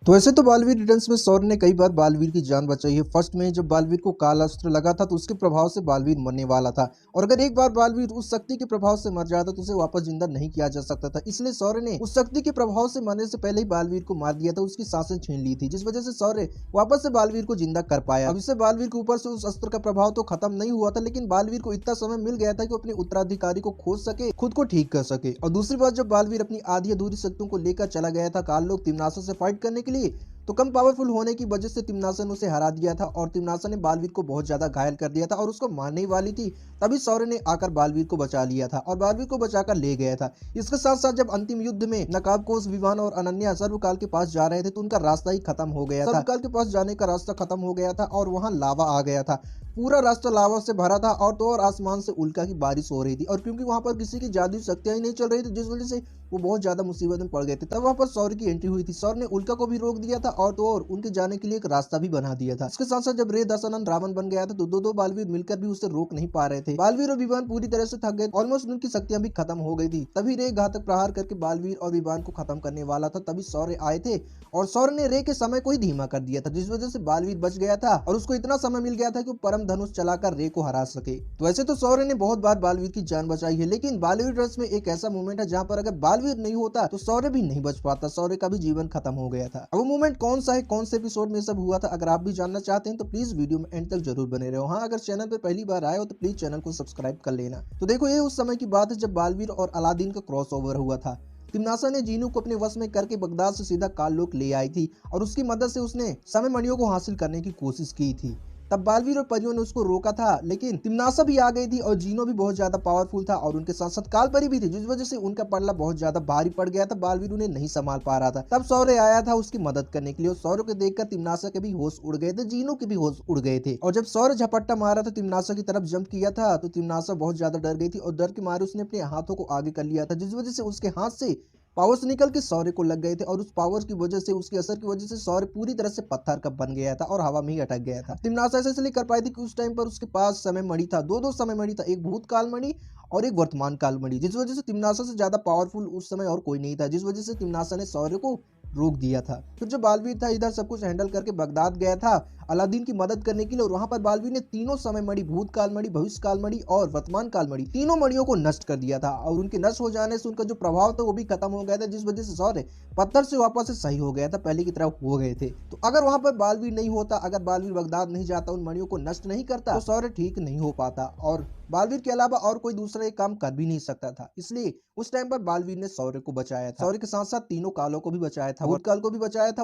तो ऐसे तो बालवीर रिटर्न्स में सौर्य ने कई बार बालवीर की जान बचाई है। फर्स्ट में जब बालवीर को काल अस्त्र लगा था तो उसके प्रभाव से बालवीर मरने वाला था, और अगर एक बार बालवीर उस शक्ति के प्रभाव से मर जाता तो उसे वापस जिंदा नहीं किया जा सकता था। इसलिए सौर्य ने उस शक्ति के प्रभाव से मरने से पहले ही बालवीर को मार दिया था, उसकी सांसें छीन ली थी, जिस वजह से सौर्य वापस से बालवीर को जिंदा कर पाया। अब इससे बालवीर के ऊपर से उस अस्त्र का प्रभाव तो खत्म नहीं हुआ था, लेकिन बालवीर को इतना समय मिल गया था कि अपने उत्तराधिकारी को खोज सके, खुद को ठीक कर सके। और दूसरी बात, जब बालवीर अपनी आधी अधूरी शक्तियों को लेकर चला गया था काल लोक तिम्नासा से फाइट करने के लिए, तो कम पावरफुल होने की वजह से तिम्नासा ने उसे हरा दिया था और तिम्नासा ने बालवीर को बहुत ज्यादा घायल कर दिया था और उसको मारने ही वाली थी। तभी सौर्य ने आकर बालवीर को बचा लिया था और बालवीर को बचाकर ले गया था। इसके साथ साथ जब अंतिम युद्ध में नकाबपोश, विवान और अनन्या सर्वकाल के पास जा रहे थे तो उनका रास्ता ही खत्म हो गया था। सर्वकाल के पास जाने का रास्ता खत्म हो गया था और वहां लावा आ गया था। पूरा रास्ता लावा से भरा था और तो और आसमान से उल्का की बारिश हो रही थी, और क्योंकि वहां पर किसी की जादुई शक्तियां ही नहीं चल रही थी, जिस वजह से वो बहुत ज्यादा मुसीबत में पड़ गए थे। तब वहां पर सौर्य की एंट्री हुई थी। सौर्य ने उल्का को भी रोक दिया था और तो और उनके जाने के लिए एक रास्ता भी बना दिया था। इसके साथ साथ जब रे दशानन रावण बन गया था तो दो बालवीर मिलकर भी उसे रोक नहीं पा रहे थे। बालवीर और विवान पूरी तरह से थक गए, ऑलमोस्ट उनकी शक्तियां भी खत्म हो गई थी। तभी रे घातक प्रहार करके बालवीर और विवान को खत्म करने वाला था। तभी सौर्य आए थे और सौर्य ने रे के समय को ही धीमा कर दिया था, जिस वजह से बालवीर बच गया था और उसको इतना समय मिल गया था कि वो परम धनुष चलाकर रे को हरा सके। तो वैसे तो सौर्य ने बहुत बार बालवीर की जान बचाई है, लेकिन बालवीर रस में एक ऐसा मोमेंट है जहां पर अगर बालवीर नहीं होता तो सौर्य भी नहीं बच पाता, सौर्य का भी जीवन खत्म हो गया था। अब वो मोमेंट कौन सा है, कौन से एपिसोड में सब हुआ था, अगर आप भी जानना चाहते हैं तो प्लीज वीडियो में एंड तक जरूर बने रहो। हाँ, अगर चैनल पर पहली बार आए हो तो प्लीज चैनल को सब्सक्राइब कर लेना। तो देखो, ये उस समय की बात है जब बालवीर और अलादीन का क्रॉस ओवर हुआ था। तिम्नासा ने जीनू को अपने वश में करके बगदाद से सीधा काललोक ले आई थी और उसकी मदद से उसने समय मणियों को हासिल करने की कोशिश की थी। तब बालवीर और परियों ने उसको रोका था, लेकिन तिम्नासा भी आ गई थी और जीनो भी बहुत ज्यादा पावरफुल था और उनके साथ साथ कालपरी भी थी, जिस वजह से उनका पल्ला बहुत ज्यादा भारी पड़ गया था। बालवीर उन्हें नहीं संभाल पा रहा था। तब सौर्य आया था उसकी मदद करने के लिए और सौर्य को देखकर तिम्नासा के भी होश उड़ गए थे, जीनो के भी होश उड़ गए थे। और जब सौर्य झपट्टा मारा था तिम्नासा की तरफ जंप किया था तो तिम्नासा बहुत ज्यादा डर गई थी और डर के मारे उसने अपने हाथों को आगे कर लिया था, जिस वजह से उसके हाथ से पावर्स निकल के सौर्य को लग गए थे और उस पावर की वजह से, उसके असर की वजह से सौर्य पूरी तरह से पत्थर का बन गया था और हवा में ही अटक गया था। तिम्नासा ऐसे इसलिए कर पाई थी कि उस टाइम पर उसके पास समय मणि था, दो समय मणि था, एक भूतकाल मणि और एक वर्तमान काल मणि, जिस वजह से तिम्नासा से ज्यादा पावरफुल उस समय और कोई नहीं था, जिस वजह से तिम्नासा ने सौर्य को रोक दिया था। फिर जो बालवीर था इधर सब कुछ हैंडल करके बगदाद गया था अलादीन की मदद करने के लिए, और वहां पर बालवीर ने तीनों समय मणि, भूतकाल मणि, भविष्य काल मणि और वर्तमान काल मणि, तीनों मणियों को नष्ट कर दिया था और उनके नष्ट हो जाने से उनका जो प्रभाव था वो भी खत्म हो गया था, जिस वजह से सौर्य पत्थर से वापस से सही हो गया था, पहले की तरह हो गए थे। तो अगर वहां पर बालवीर नहीं होता, अगर बालवीर बगदाद नहीं जाता, उन मणियों को नष्ट नहीं करता, तो सौर्य ठीक नहीं हो पाता और बालवीर के अलावा और कोई दूसरा एक काम कर भी नहीं सकता था। इसलिए उस टाइम पर बालवीर ने सौर्य को बचाया था। सौर्य के साथ साथ तीनों कालों को भी बचाया था, भूतकाल को भी बचाया था,